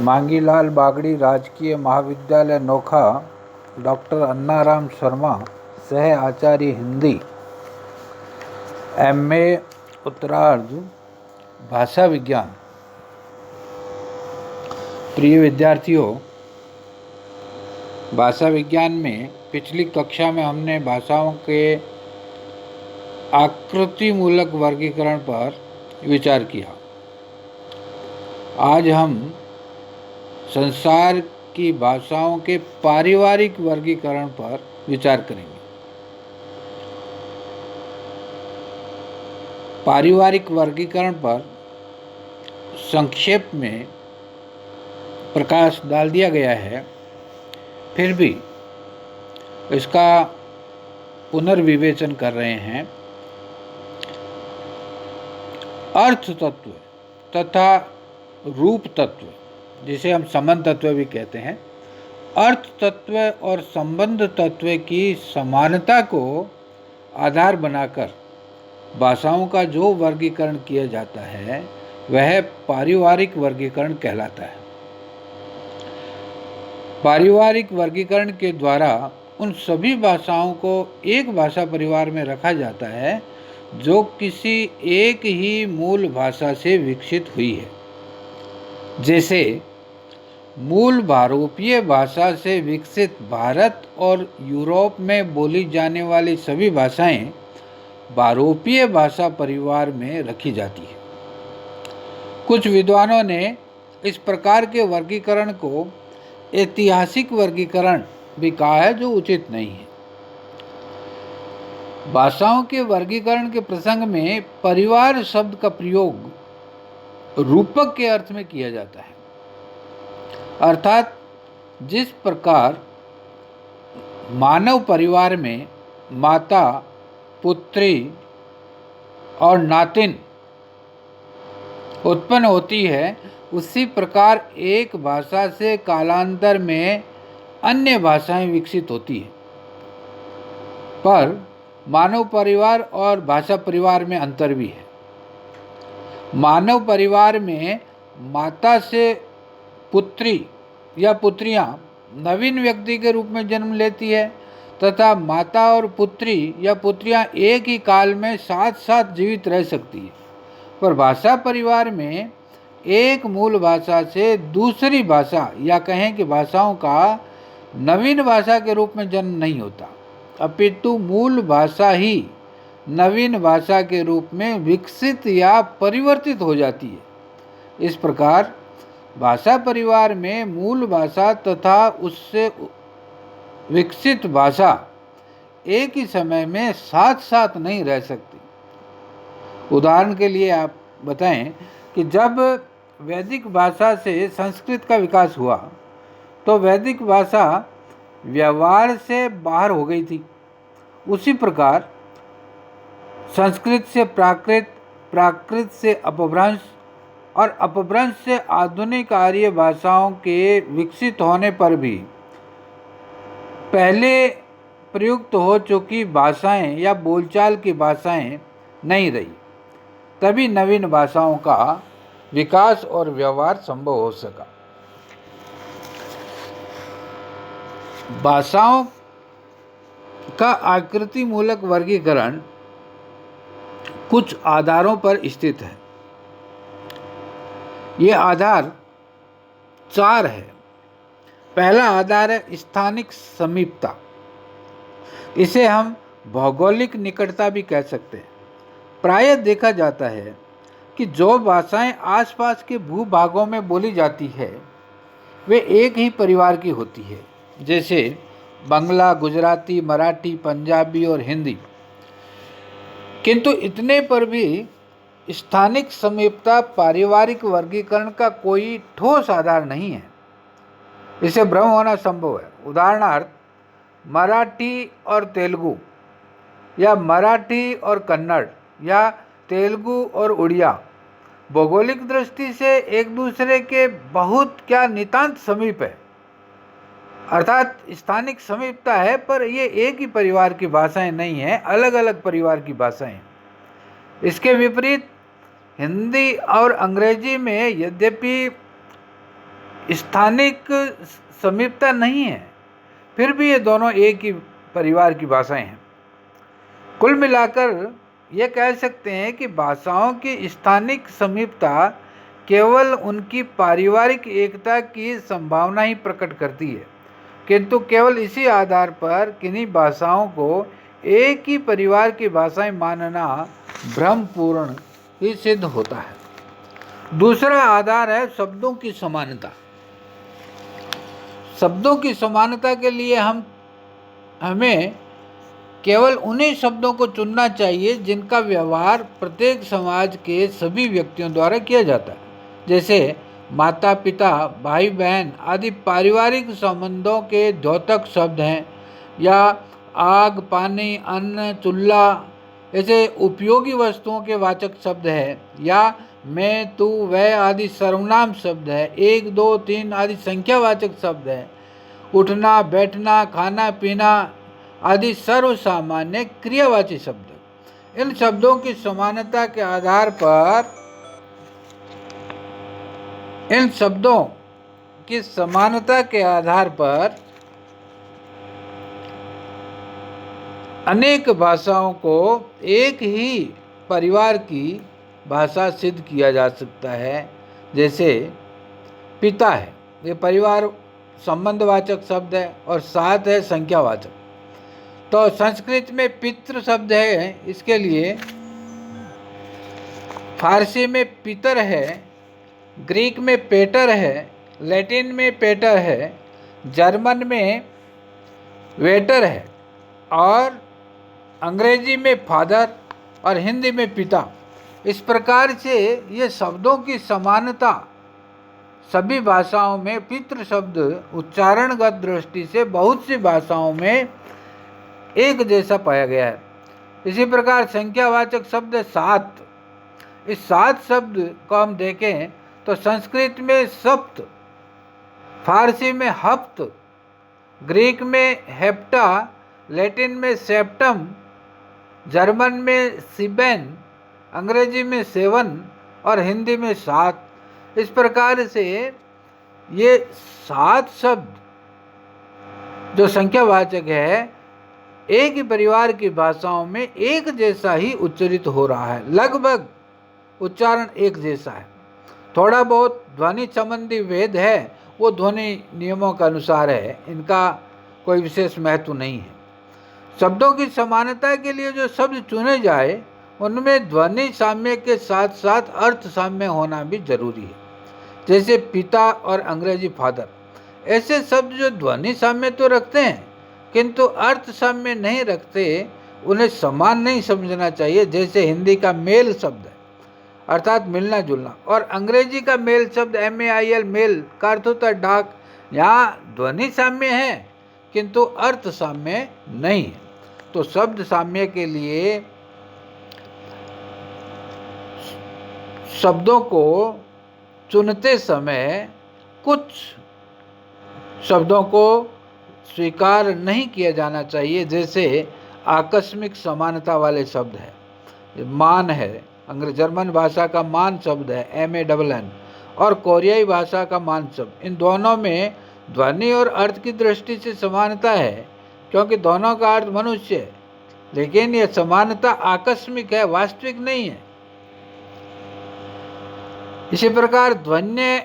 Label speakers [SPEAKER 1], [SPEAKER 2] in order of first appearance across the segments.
[SPEAKER 1] मांगीलाल बागड़ी राजकीय महाविद्यालय नोखा, डॉक्टर अन्नाराम शर्मा, सह आचार्य हिंदी, MA उत्तरार्ध भाषा विज्ञान। प्रिय विद्यार्थियों, भाषा विज्ञान में पिछली कक्षा में हमने भाषाओं के आकृतिमूलक वर्गीकरण पर विचार किया। आज हम संसार की भाषाओं के पारिवारिक वर्गीकरण पर विचार करेंगे। पारिवारिक वर्गीकरण पर संक्षेप में प्रकाश डाल दिया गया है, फिर भी इसका पुनर्विवेचन कर रहे हैं। अर्थ तत्व तथा रूप तत्व, जिसे हम संबंध तत्व भी कहते हैं, अर्थ तत्व और संबंध तत्व की समानता को आधार बनाकर भाषाओं का जो वर्गीकरण किया जाता है वह पारिवारिक वर्गीकरण कहलाता है। पारिवारिक वर्गीकरण के द्वारा उन सभी भाषाओं को एक भाषा परिवार में रखा जाता है जो किसी एक ही मूल भाषा से विकसित हुई है। जैसे मूल भारोपीय भाषा से विकसित भारत और यूरोप में बोली जाने वाली सभी भाषाएं भारोपीय भाषा परिवार में रखी जाती है। कुछ विद्वानों ने इस प्रकार के वर्गीकरण को ऐतिहासिक वर्गीकरण भी कहा है, जो उचित नहीं है। भाषाओं के वर्गीकरण के प्रसंग में परिवार शब्द का प्रयोग रूपक के अर्थ में किया जाता है, अर्थात जिस प्रकार मानव परिवार में माता, पुत्री और नातिन उत्पन्न होती है, उसी प्रकार एक भाषा से कालांतर में अन्य भाषाएं विकसित होती हैं। पर मानव परिवार और भाषा परिवार में अंतर भी है। मानव परिवार में माता से पुत्री या पुत्रियां नवीन व्यक्ति के रूप में जन्म लेती है तथा माता और पुत्री या पुत्रियां एक ही काल में साथ साथ जीवित रह सकती है। पर भाषा परिवार में एक मूल भाषा से दूसरी भाषा या कहें कि भाषाओं का नवीन भाषा के रूप में जन्म नहीं होता, अपितु मूल भाषा ही नवीन भाषा के रूप में विकसित या परिवर्तित हो जाती है। इस प्रकार भाषा परिवार में मूल भाषा तथा उससे विकसित भाषा एक ही समय में साथ साथ नहीं रह सकती। उदाहरण के लिए आप बताएं कि जब वैदिक भाषा से संस्कृत का विकास हुआ तो वैदिक भाषा व्यवहार से बाहर हो गई थी। उसी प्रकार संस्कृत से प्राकृत, प्राकृत से अपभ्रंश और अपभ्रंश से आधुनिक आर्य भाषाओं के विकसित होने पर भी पहले प्रयुक्त हो चुकी भाषाएं या बोलचाल की भाषाएं नहीं रही, तभी नवीन भाषाओं का विकास और व्यवहार संभव हो सका। भाषाओं का आकृति मूलक वर्गीकरण कुछ आधारों पर स्थित है। ये आधार 4 है। पहला आधार है स्थानिक समीपता। इसे हम भौगोलिक निकटता भी कह सकते हैं। प्रायः देखा जाता है कि जो भाषाएं आसपास के भूभागों में बोली जाती है वे एक ही परिवार की होती है, जैसे बंगला, गुजराती, मराठी, पंजाबी और हिंदी। किंतु इतने पर भी स्थानिक समीपता पारिवारिक वर्गीकरण का कोई ठोस आधार नहीं है। इसे भ्रम होना संभव है। उदाहरणार्थ मराठी और तेलुगु या मराठी और कन्नड़ या तेलुगु और उड़िया भौगोलिक दृष्टि से एक दूसरे के बहुत क्या नितांत समीप है, अर्थात स्थानिक समीपता है, पर ये एक ही परिवार की भाषाएं नहीं हैं, अलग अलग परिवार की भाषाएं। इसके विपरीत हिंदी और अंग्रेजी में यद्यपि स्थानिक समीपता नहीं है, फिर भी ये दोनों एक ही परिवार की भाषाएं हैं। कुल मिलाकर ये कह सकते हैं कि भाषाओं की स्थानिक समीपता केवल उनकी पारिवारिक एकता की संभावना ही प्रकट करती है, किंतु केवल इसी आधार पर किन्हीं भाषाओं को एक ही परिवार की भाषाएं मानना भ्रमपूर्ण ही सिद्ध होता है। दूसरा आधार है शब्दों की समानता। शब्दों की समानता के लिए हमें केवल उन्हीं शब्दों को चुनना चाहिए जिनका व्यवहार प्रत्येक समाज के सभी व्यक्तियों द्वारा किया जाता है। जैसे माता पिता, भाई बहन आदि पारिवारिक संबंधों के द्योतक शब्द हैं, या आग, पानी, अन्न, चूल्हा ऐसे उपयोगी वस्तुओं के वाचक शब्द है, या मैं, तू, वह आदि सर्वनाम शब्द है, 1, 2, 3 आदि संख्यावाचक शब्द है, उठना, बैठना, खाना, पीना आदि सर्वसामान्य क्रियावाची शब्द। इन शब्दों की समानता के आधार पर अनेक भाषाओं को एक ही परिवार की भाषा सिद्ध किया जा सकता है। जैसे पिता है, ये परिवार संबंधवाचक शब्द है, और सात है संख्यावाचक। तो संस्कृत में पितृ शब्द है, इसके लिए फारसी में पितर है, ग्रीक में पेटर है, लैटिन में पेटर है, जर्मन में वेटर है, और अंग्रेजी में फादर और हिंदी में पिता। इस प्रकार से ये शब्दों की समानता सभी भाषाओं में पितृ शब्द उच्चारणगत दृष्टि से बहुत सी भाषाओं में एक जैसा पाया गया है। इसी प्रकार संख्यावाचक शब्द सात। इस सात शब्द को हम देखें तो संस्कृत में सप्त, फारसी में हफ्त, ग्रीक में हेप्टा, लैटिन में सेप्टम, जर्मन में सिबेन, अंग्रेजी में सेवन और हिंदी में सात। इस प्रकार से ये सात शब्द जो संख्यावाचक है एक ही परिवार की भाषाओं में एक जैसा ही उच्चारित हो रहा है, लगभग उच्चारण एक जैसा है। थोड़ा बहुत ध्वनि संबंधी भेद है, वो ध्वनि नियमों के अनुसार है, इनका कोई विशेष महत्व नहीं है। शब्दों की समानता के लिए जो शब्द चुने जाए उनमें ध्वनि साम्य के साथ साथ अर्थ साम्य होना भी जरूरी है। जैसे पिता और अंग्रेजी फादर, ऐसे शब्द जो ध्वनि साम्य तो रखते हैं किंतु अर्थ साम्य नहीं रखते, उन्हें समान नहीं समझना चाहिए। जैसे हिंदी का मेल शब्द है अर्थात मिलना जुलना, और अंग्रेजी का मेल शब्द MAIL मेल का अर्थ होता है डाक। यहाँ ध्वनि साम्य है किंतु अर्थ साम्य नहीं है। तो शब्द साम्य के लिए शब्दों को चुनते समय कुछ शब्दों को स्वीकार नहीं किया जाना चाहिए। जैसे आकस्मिक समानता वाले शब्द है, मान है, जर्मन भाषा का मान शब्द है MANN, और कोरियाई भाषा का मान शब्द। इन दोनों में ध्वनि और अर्थ की दृष्टि से समानता है क्योंकि दोनों का अर्थ मनुष्य है, लेकिन यह समानता आकस्मिक है, वास्तविक नहीं है। इसी प्रकार ध्वनि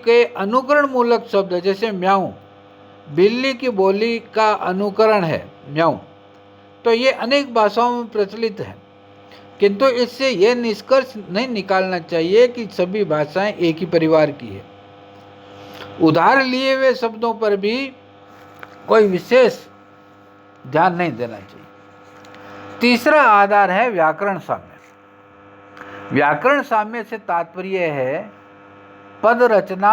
[SPEAKER 1] के अनुकरण मूलक शब्द है, जैसे म्याऊं, बिल्ली की बोली का अनुकरण है म्याऊं। तो ये अनेक भाषाओं में प्रचलित है, किंतु इससे यह निष्कर्ष नहीं निकालना चाहिए कि सभी भाषाएं एक ही परिवार की है। उधार लिए हुए शब्दों पर भी कोई विशेष ध्यान नहीं देना चाहिए। तीसरा आधार है व्याकरण साम्य। व्याकरण साम्य से तात्पर्य है पद रचना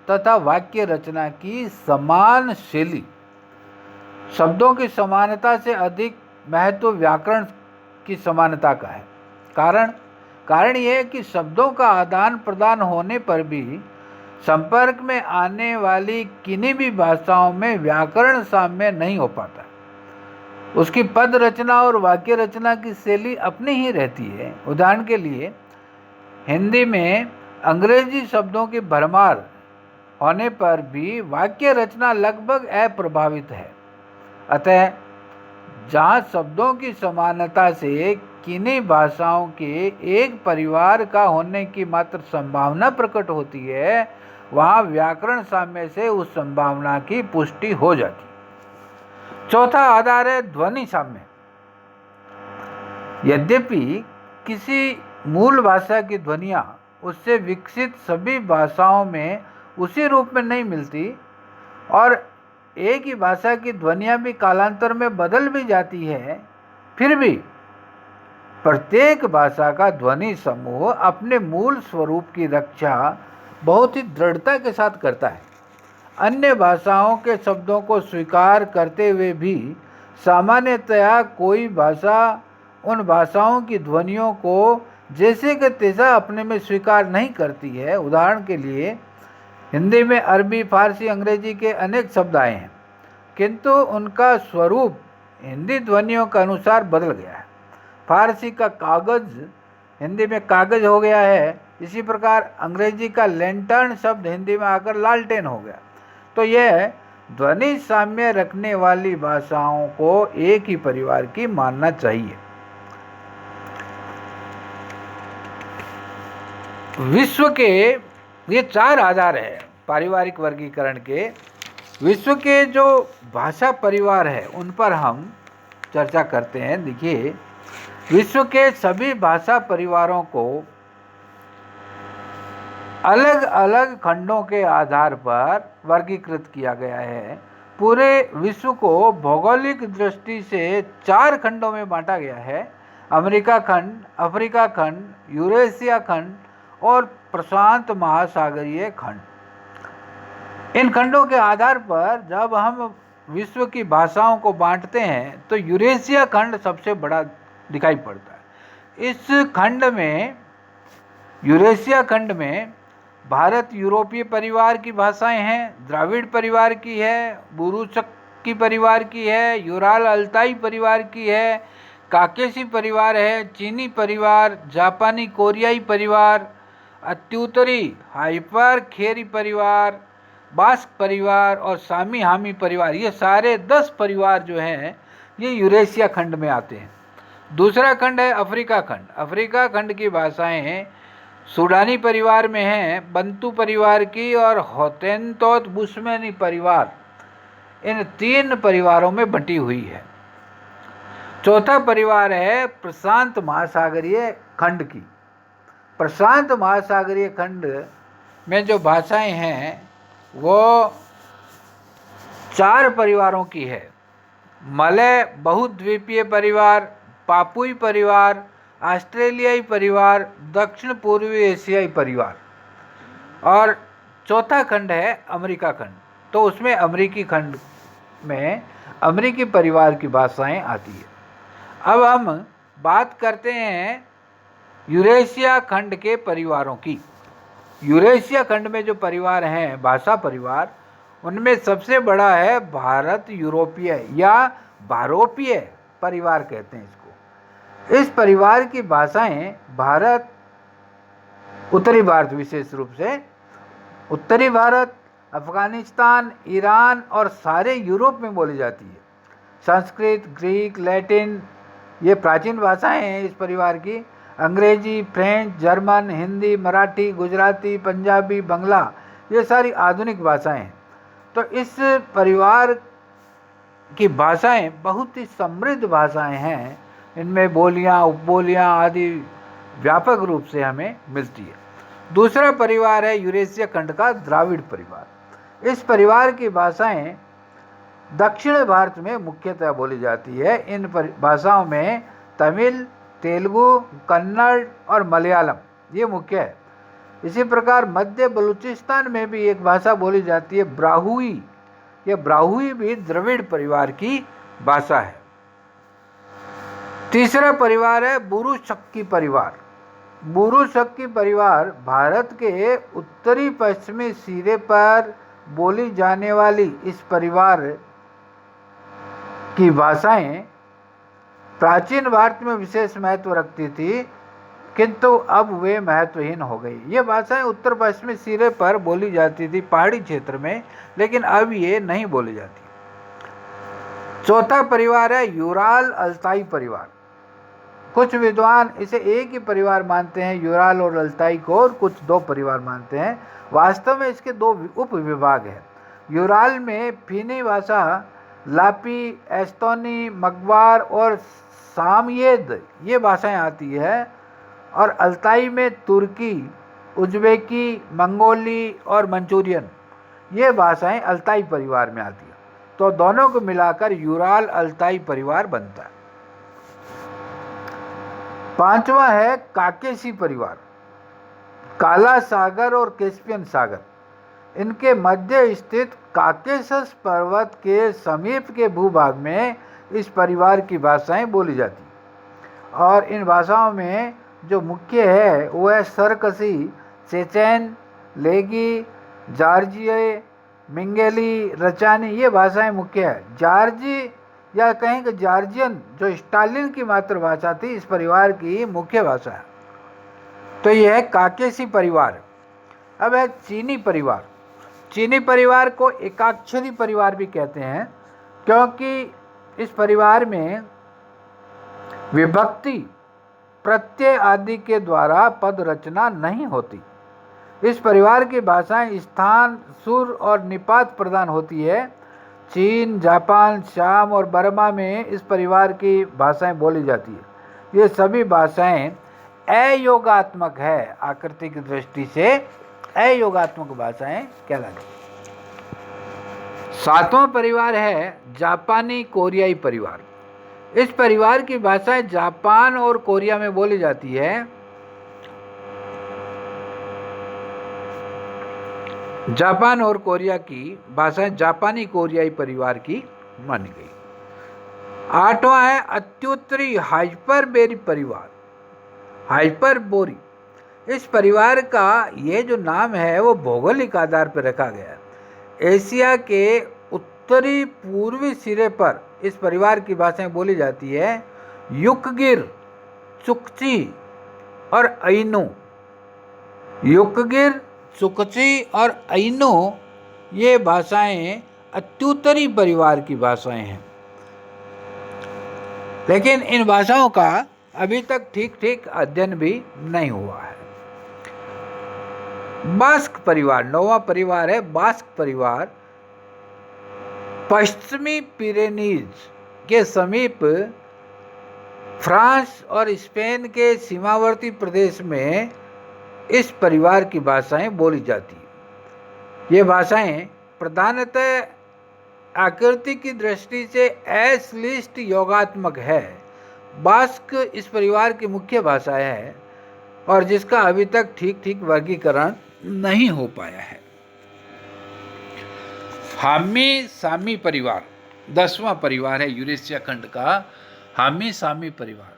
[SPEAKER 1] तथा वाक्य रचना की समान शैली। शब्दों की समानता से अधिक महत्व व्याकरण की समानता का है। कारण यह है कि शब्दों का आदान प्रदान होने पर भी संपर्क में आने वाली किन्हीं भी भाषाओं में व्याकरण साम्य नहीं हो पाता। उसकी पद रचना और वाक्य रचना की शैली अपनी ही रहती है। उदाहरण के लिए हिंदी में अंग्रेजी शब्दों की भरमार होने पर भी वाक्य रचना लगभग अप्रभावित है। अतः जहाँ शब्दों की समानता से किन्हीं भाषाओं के एक परिवार का होने की मात्र संभावना प्रकट होती है, वहाँ व्याकरण साम्य से उस संभावना की पुष्टि हो जाती है। चौथा आधार है ध्वनि साम्य। यद्यपि किसी मूल भाषा की ध्वनियाँ उससे विकसित सभी भाषाओं में उसी रूप में नहीं मिलती और एक ही भाषा की ध्वनियाँ भी कालांतर में बदल भी जाती है, फिर भी प्रत्येक भाषा का ध्वनि समूह अपने मूल स्वरूप की रक्षा बहुत ही दृढ़ता के साथ करता है। अन्य भाषाओं के शब्दों को स्वीकार करते हुए भी सामान्यतया कोई भाषा उन भाषाओं की ध्वनियों को जैसे कि तैसा अपने में स्वीकार नहीं करती है। उदाहरण के लिए हिंदी में अरबी, फारसी, अंग्रेजी के अनेक शब्द आए हैं, किंतु उनका स्वरूप हिंदी ध्वनियों के अनुसार बदल गया है। फारसी का कागज हिंदी में कागज हो गया है, इसी प्रकार अंग्रेजी का लैंटर्न शब्द हिंदी में आकर लालटेन हो गया। तो यह ध्वनि साम्य रखने वाली भाषाओं को एक ही परिवार की मानना चाहिए। विश्व के ये 4 आधार है पारिवारिक वर्गीकरण के। विश्व के जो भाषा परिवार है उन पर हम चर्चा करते हैं। देखिए, विश्व के सभी भाषा परिवारों को अलग अलग खंडों के आधार पर वर्गीकृत किया गया है। पूरे विश्व को भौगोलिक दृष्टि से 4 खंडों में बांटा गया है: अमेरिका खंड, अफ्रीका खंड, यूरेशिया खंड और प्रशांत महासागरीय खंड। इन खंडों के आधार पर जब हम विश्व की भाषाओं को बांटते हैं तो यूरेशिया खंड सबसे बड़ा दिखाई पड़ता है। इस खंड में, यूरेशिया खंड में भारत यूरोपीय परिवार की भाषाएं हैं, द्राविड़ परिवार की है, बुरुशक्की परिवार की है, यूराल अल्ताई परिवार की है, काकेशी परिवार है, चीनी परिवार, जापानी कोरियाई परिवार, अत्युत्तरी हाइपर खेरी परिवार, बास्क परिवार और सामी हामी परिवार। ये सारे 10 परिवार जो हैं ये यूरेशिया खंड में आते हैं। दूसरा खंड है अफ्रीका खंड। अफ्रीका खंड की भाषाएं सूडानी परिवार में हैं, बंतू परिवार की और होतेनतोत बुशमैनी परिवार, इन 3 परिवारों में बंटी हुई है। चौथा परिवार है प्रशांत महासागरीय खंड की। प्रशांत महासागरीय खंड में जो भाषाएं हैं वो 4 परिवारों की है: मलय बहुद्वीपीय परिवार, पापुई परिवार, ऑस्ट्रेलियाई परिवार, दक्षिण पूर्वी एशियाई परिवार। और चौथा खंड है अमेरिका खंड। तो उसमें अमेरिकी खंड में अमेरिकी परिवार की भाषाएं आती है। अब हम बात करते हैं यूरेशिया खंड के परिवारों की। यूरेशिया खंड में जो परिवार हैं, भाषा परिवार, उनमें सबसे बड़ा है भारत यूरोपीय या भारोपीय परिवार कहते हैं इसको। इस परिवार की भाषाएं भारत, उत्तरी भारत, विशेष रूप से उत्तरी भारत, अफगानिस्तान, ईरान और सारे यूरोप में बोली जाती है। संस्कृत, ग्रीक, लैटिन ये प्राचीन भाषाएं हैं इस परिवार की। अंग्रेजी, फ्रेंच, जर्मन, हिंदी, मराठी, गुजराती, पंजाबी, बंगला ये सारी आधुनिक भाषाएं हैं। तो इस परिवार की भाषाएं बहुत ही समृद्ध भाषाएं हैं। इनमें बोलियां, उपबोलियां आदि व्यापक रूप से हमें मिलती है। दूसरा परिवार है यूरेशिया खंड का द्राविड़ परिवार। इस परिवार की भाषाएं दक्षिण भारत में मुख्यतः बोली जाती है। इन भाषाओं में तमिल, तेलुगु, कन्नड़ और मलयालम ये मुख्य है। इसी प्रकार मध्य बलूचिस्तान में भी एक भाषा बोली जाती है ब्राहुई। यह ब्राहुई भी द्रविड़ परिवार की भाषा है। तीसरा परिवार है बुरुशक्की परिवार। बुरुशक्की परिवार भारत के उत्तरी पश्चिमी सिरे पर बोली जाने वाली इस परिवार की भाषाएं प्राचीन भारत में विशेष महत्व रखती थी, किंतु अब वे महत्वहीन हो गई। ये भाषाएं उत्तर पश्चिमी सिरे पर बोली जाती थी पहाड़ी क्षेत्र में, लेकिन अब ये नहीं बोली जाती। चौथा परिवार है यूराल अल्ताई परिवार। कुछ विद्वान इसे एक ही परिवार मानते हैं, यूराल और अल्ताई को, और कुछ दो परिवार मानते हैं। वास्तव में इसके दो उप विभाग हैं। यूराल में फिनी भाषा, लापी, एस्तोनी, मगवार और सामयेद ये भाषाएं आती है, और अल्ताई में तुर्की, उज़्बेकी, मंगोली और मंचूरियन ये भाषाएं अल्ताई परिवार में आती है। तो दोनों को मिलाकर यूराल अल्ताई परिवार बनता है। पांचवा है काकेशी परिवार। काला सागर और कैस्पियन सागर, इनके मध्य स्थित काकेशस पर्वत के समीप के भूभाग में इस परिवार की भाषाएं बोली जाती हैं। और इन भाषाओं में जो मुख्य है वो है सरकसी, चेचेन, लेगी, जॉर्जिय, मिंगेली, रचानी ये भाषाएं मुख्य है। जॉर्जी या कहें कि जॉर्जियन जो स्टालिन की मातृभाषा थी, इस परिवार की मुख्य भाषा है। तो यह है काकेशी परिवार। अब है चीनी परिवार। चीनी परिवार को एकाक्षरी परिवार भी कहते हैं, क्योंकि इस परिवार में विभक्ति, प्रत्यय आदि के द्वारा पद रचना नहीं होती। इस परिवार की भाषाएं स्थान, सुर और निपात प्रदान होती है। चीन, जापान, शाम और बर्मा में इस परिवार की भाषाएं बोली जाती है। ये सभी भाषाएं अयोगात्मक है, आकृति की दृष्टि से अयोगात्मक भाषाएं कहलाती हैं। सातवां परिवार है जापानी कोरियाई परिवार। इस परिवार की भाषाएं जापान और कोरिया में बोली जाती है। जापान और कोरिया की भाषाएं जापानी कोरियाई परिवार की मानी गई। आठवां है अत्युत्तरी हाइपरबोरी परिवार। हाइपरबोरी, इस परिवार का ये जो नाम है वो भौगोलिक आधार पर रखा गया है। एशिया के उत्तरी पूर्वी सिरे पर इस परिवार की भाषाएं बोली जाती है। युकगिर, चुकची और अइनु। युकगिर, चुकची और अइनु ये भाषाएं अत्युत्तरी परिवार की भाषाएं हैं, लेकिन इन भाषाओं का अभी तक ठीक ठीक अध्ययन भी नहीं हुआ है। बास्क परिवार, नौवां परिवार है बास्क परिवार। पश्चिमी पिरेनीज के समीप फ्रांस और स्पेन के सीमावर्ती प्रदेश में इस परिवार की भाषाएं बोली जाती हैं। ये भाषाएं प्रधानतः आकृति की दृष्टि से अश्लिष्ट योगात्मक है। बास्क इस परिवार की मुख्य भाषा है और जिसका अभी तक ठीक ठीक वर्गीकरण नहीं हो पाया है। हामी सामी परिवार 10वां परिवार है यूरेशिया खंड का हामी सामी परिवार।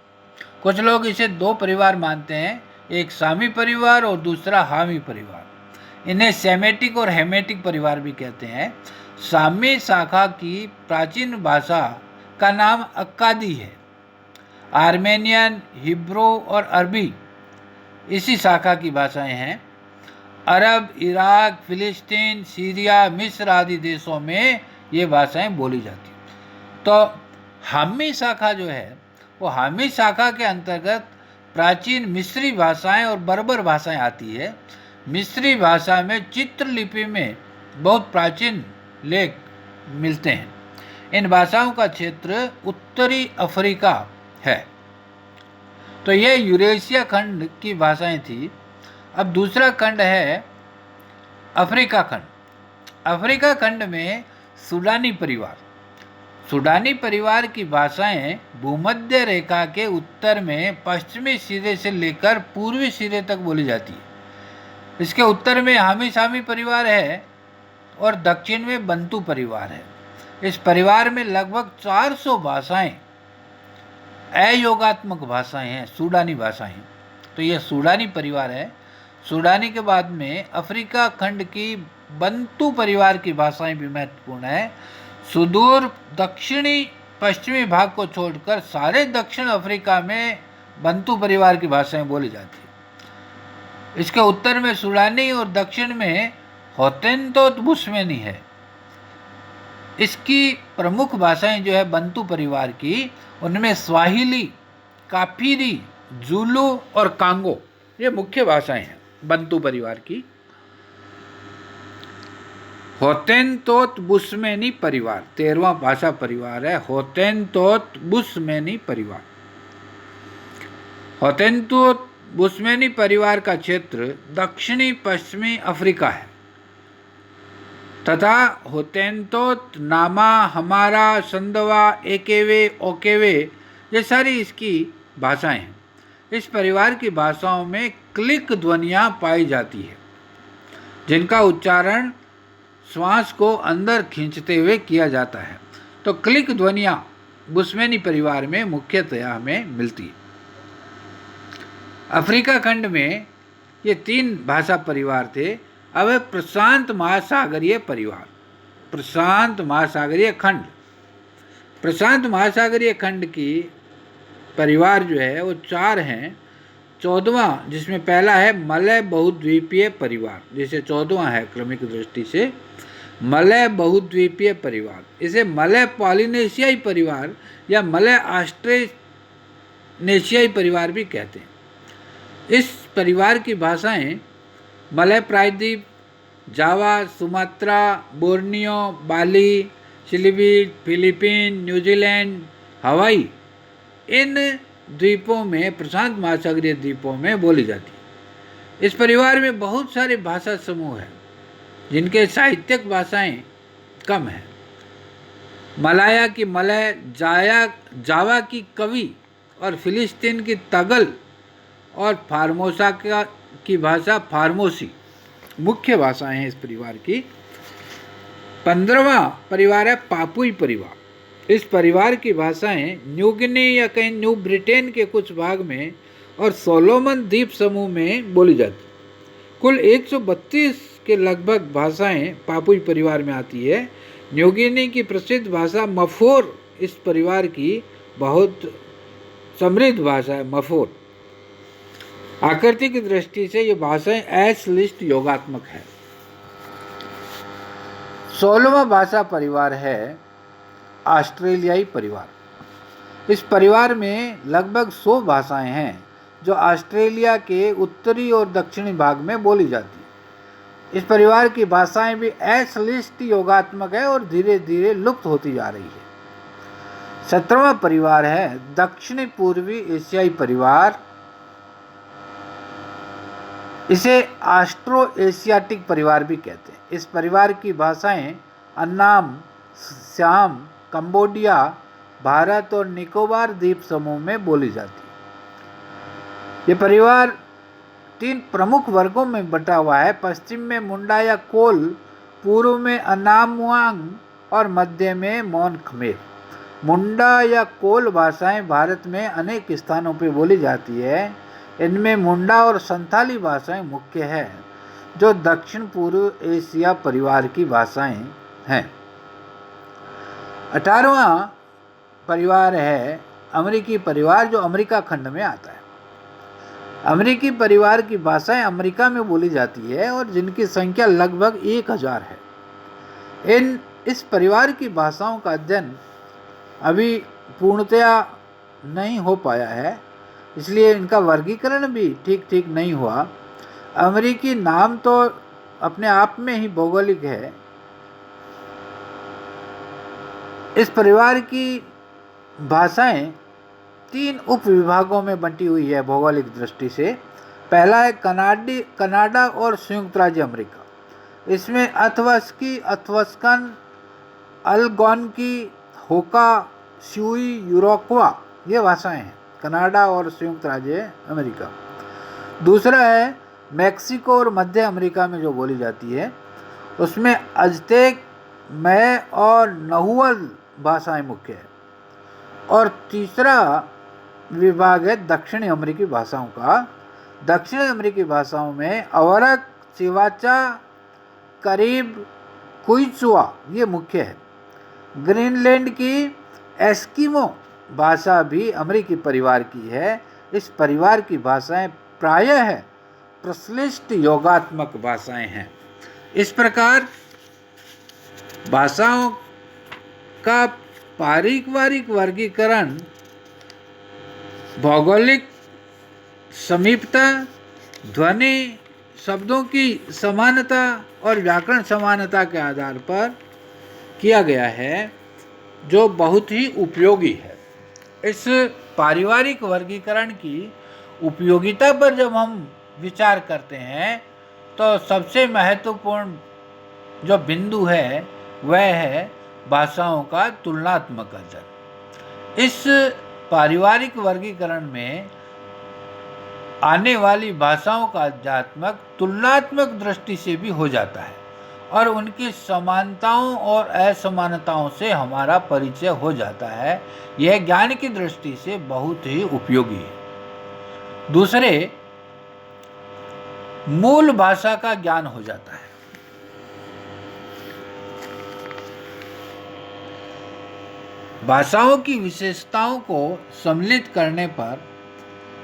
[SPEAKER 1] कुछ लोग इसे दो परिवार मानते हैं, एक सामी परिवार और दूसरा हामी परिवार। इन्हें सेमेटिक और हेमेटिक परिवार भी कहते हैं। सामी शाखा की प्राचीन भाषा का नाम अक्कादी है। आर्मेनियन, हिब्रू और अरबी इसी शाखा की भाषाएं हैं। अरब, इराक, फिलिस्तीन, सीरिया, मिस्र आदि देशों में ये भाषाएं बोली जाती हैं। तो हामी शाखा जो है वो हामी शाखा के अंतर्गत प्राचीन मिस्री भाषाएं और बर्बर भाषाएं आती है। मिस्री भाषा में चित्रलिपि में बहुत प्राचीन लेख मिलते हैं। इन भाषाओं का क्षेत्र उत्तरी अफ्रीका है। तो ये यूरेशिया खंड की भाषाएं थी। अब दूसरा खंड है अफ्रीका खंड। अफ्रीका खंड में सूडानी परिवार। सूडानी परिवार की भाषाएं भूमध्य रेखा के उत्तर में पश्चिमी सिरे से लेकर पूर्वी सिरे तक बोली जाती है। इसके उत्तर में हामी सामी परिवार है और दक्षिण में बंतू परिवार है। इस परिवार में लगभग 400 भाषाएं अयोगात्मक भाषाएं हैं, सूडानी भाषाएं। तो यह सूडानी परिवार है। सूडानी के बाद में अफ्रीका खंड की बंतू परिवार की भाषाएं भी महत्वपूर्ण है। सुदूर दक्षिणी पश्चिमी भाग को छोड़कर सारे दक्षिण अफ्रीका में बंतू परिवार की भाषाएं बोली जाती है। इसके उत्तर में सुडानी और दक्षिण में होतेनतोत बुस्मेनी है। इसकी प्रमुख भाषाएं जो है बंतू परिवार की, उनमें स्वाहिली, काफिरी, जुलू और कांगो ये मुख्य भाषाएं हैं बंतू परिवार की। होतेनतोत बुस्मेनी परिवार 13वां भाषा परिवार है, होतेनतोत बुस्मेनी परिवार। होतेनतोत बुस्मेनी परिवार का क्षेत्र दक्षिणी पश्चिमी अफ्रीका है तथा होतेनतोत, नामा, हमारा, संदवा, एकेवे, ओकेवे ये सारी इसकी भाषाएं हैं। इस परिवार की भाषाओं में क्लिक ध्वनियाँ पाई जाती है जिनका उच्चारण श्वास को अंदर खींचते हुए किया जाता है। तो क्लिक ध्वनियाँ बुस्मेनी परिवार में मुख्यतया हमें मिलती है। अफ्रीका खंड में ये 3 भाषा परिवार थे। अब है प्रशांत महासागरीय परिवार, प्रशांत महासागरीय खंड। प्रशांत महासागरीय खंड की परिवार जो है वो 4 हैं। 14वां जिसमें पहला है मलय बहुद्वीपीय परिवार, जैसे 14वां है क्रमिक दृष्टि से मलय बहुद्वीपीय परिवार। इसे मलय पॉलिनेशियाई परिवार या मलय ऑस्ट्रेनेशियाई परिवार भी कहते हैं। इस परिवार की भाषाएं मलय प्रायद्वीप, जावा, सुमात्रा, बोर्नियो, बाली, चिलीबी, फिलीपीन, न्यूजीलैंड, हवाई इन द्वीपों में, प्रशांत महासागरीय द्वीपों में बोली जाती है। इस परिवार में बहुत सारे भाषा समूह हैं जिनके साहित्यिक भाषाएं कम हैं। मलाया की मलय, जावा की कवि और फिलिस्तीन की तगल और फार्मोसा की भाषा फार्मोसी मुख्य भाषाएं हैं इस परिवार की। 15वां परिवार है पापुई परिवार। इस परिवार की भाषाएं न्यू गिनी या कहीं न्यू ब्रिटेन के कुछ भाग में और सोलोमन द्वीप समूह में बोली जाती। कुल 132 के लगभग भाषाएं पापुई परिवार में आती है। न्यू गिनी की प्रसिद्ध भाषा मफोर इस परिवार की बहुत समृद्ध भाषा है, मफोर। आकृति की दृष्टि से ये भाषाएं एस लिस्ट योगात्मक है। 16वां भाषा परिवार है ऑस्ट्रेलियाई परिवार। इस परिवार में लगभग 100 भाषाएं हैं जो ऑस्ट्रेलिया के उत्तरी और दक्षिणी भाग में बोली जाती है। इस परिवार की भाषाएं भी एस लिस्ट योगात्मक है और धीरे धीरे लुप्त होती जा रही है। 17वां परिवार है दक्षिणी पूर्वी एशियाई परिवार। इसे ऑस्ट्रो एशियाटिक परिवार भी कहते हैं। इस परिवार की भाषाएं अन्नाम, श्याम, कंबोडिया, भारत और निकोबार द्वीप समूह में बोली जाती है। ये परिवार 3 प्रमुख वर्गों में बटा हुआ है। पश्चिम में मुंडा या कोल, पूर्व में अनामुआंग और मध्य में मोन खमेर। मुंडा या कोल भाषाएं भारत में अनेक स्थानों पर बोली जाती है। इनमें मुंडा और संथाली भाषाएं मुख्य है जो दक्षिण पूर्व एशिया परिवार की भाषाएं हैं। 18वां परिवार है अमेरिकी परिवार जो अमेरिका खंड में आता है। अमेरिकी परिवार की भाषाएं अमेरिका में बोली जाती है और जिनकी संख्या लगभग 1000 है। इस परिवार की भाषाओं का अध्ययन अभी पूर्णतया नहीं हो पाया है, इसलिए इनका वर्गीकरण भी ठीक नहीं हुआ। अमेरिकी नाम तो अपने आप में ही भौगोलिक है। इस परिवार की भाषाएं 3 उप विभागों में बंटी हुई है भौगोलिक दृष्टि से। पहला है कनाडा और संयुक्त राज्य अमेरिका। इसमें अथवस्की, अथवस्कन, अलगोनकी, होका, स्यूई, यूरोक्वा ये भाषाएं हैं कनाडा और संयुक्त राज्य अमेरिका। दूसरा है मैक्सिको और मध्य अमेरिका में जो बोली जाती है, उसमें अज़्टेक, मय और नहुअल भाषाएं मुख्य है। और तीसरा विभाग है दक्षिणी अमेरिकी भाषाओं का। दक्षिणी अमेरिकी भाषाओं में अवरक, चिवाचा, करीब, कुइचुआ ये मुख्य है। ग्रीनलैंड की एस्किमो भाषा भी अमेरिकी परिवार की है। इस परिवार की भाषाएं प्रायः प्रश्लिष्ट योगात्मक भाषाएं हैं। इस प्रकार भाषाओं का पारिवारिक वर्गीकरण भौगोलिक समीपता, ध्वनि, शब्दों की समानता और व्याकरण समानता के आधार पर किया गया है, जो बहुत ही उपयोगी है। इस पारिवारिक वर्गीकरण की उपयोगिता पर जब हम विचार करते हैं तो सबसे महत्वपूर्ण जो बिंदु है वह है भाषाओं का तुलनात्मक अध्ययन। इस पारिवारिक वर्गीकरण में आने वाली भाषाओं का अध्यात्मक तुलनात्मक दृष्टि से भी हो जाता है और उनकी समानताओं और असमानताओं से हमारा परिचय हो जाता है। यह ज्ञान की दृष्टि से बहुत ही उपयोगी है। दूसरे, मूल भाषा का ज्ञान हो जाता है। भाषाओं की विशेषताओं को सम्मिलित करने पर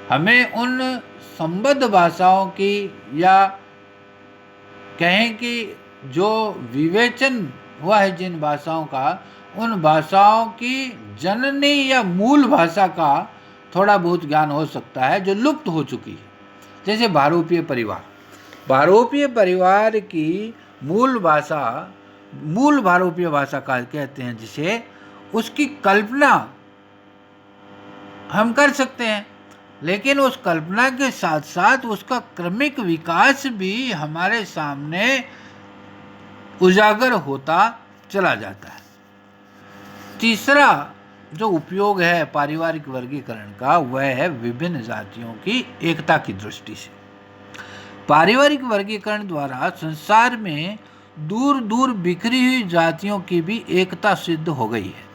[SPEAKER 1] हमें उन संबद्ध भाषाओं की, या कहें कि जो विवेचन हुआ है जिन भाषाओं का, उन भाषाओं की जननी या मूल भाषा का थोड़ा बहुत ज्ञान हो सकता है जो लुप्त हो चुकी है। जैसे बहुरूपीय परिवार, बहुरूपीय परिवार की मूल भाषा, मूल बहुरूपीय भाषा का कहते हैं जिसे, उसकी कल्पना हम कर सकते हैं, लेकिन उस कल्पना के साथ साथ उसका क्रमिक विकास भी हमारे सामने उजागर होता चला जाता है। तीसरा जो उपयोग है पारिवारिक वर्गीकरण का, वह है विभिन्न जातियों की एकता की दृष्टि से। पारिवारिक वर्गीकरण द्वारा संसार में दूर दूर बिखरी हुई जातियों की भी एकता सिद्ध हो गई है,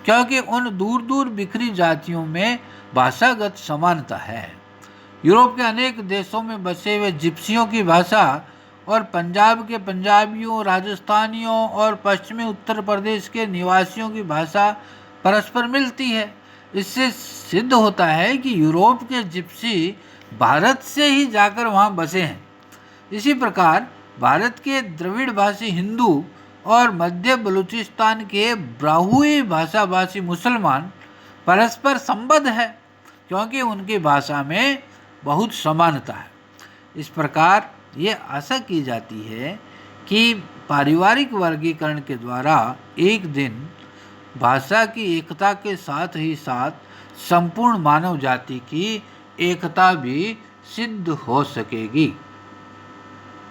[SPEAKER 1] क्योंकि उन दूर दूर बिखरी जातियों में भाषागत समानता है। यूरोप के अनेक देशों में बसे हुए जिप्सियों की भाषा और पंजाब के पंजाबियों, राजस्थानियों और पश्चिमी उत्तर प्रदेश के निवासियों की भाषा परस्पर मिलती है। इससे सिद्ध होता है कि यूरोप के जिप्सी भारत से ही जाकर वहाँ बसे हैं। इसी प्रकार भारत के द्रविड़ भाषी हिंदू और मध्य बलूचिस्तान के ब्राहुई भाषा भाषी मुसलमान परस्पर संबद्ध है, क्योंकि उनकी भाषा में बहुत समानता है। इस प्रकार ये आशा की जाती है कि पारिवारिक वर्गीकरण के द्वारा एक दिन भाषा की एकता के साथ ही साथ संपूर्ण मानव जाति की एकता भी सिद्ध हो सकेगी।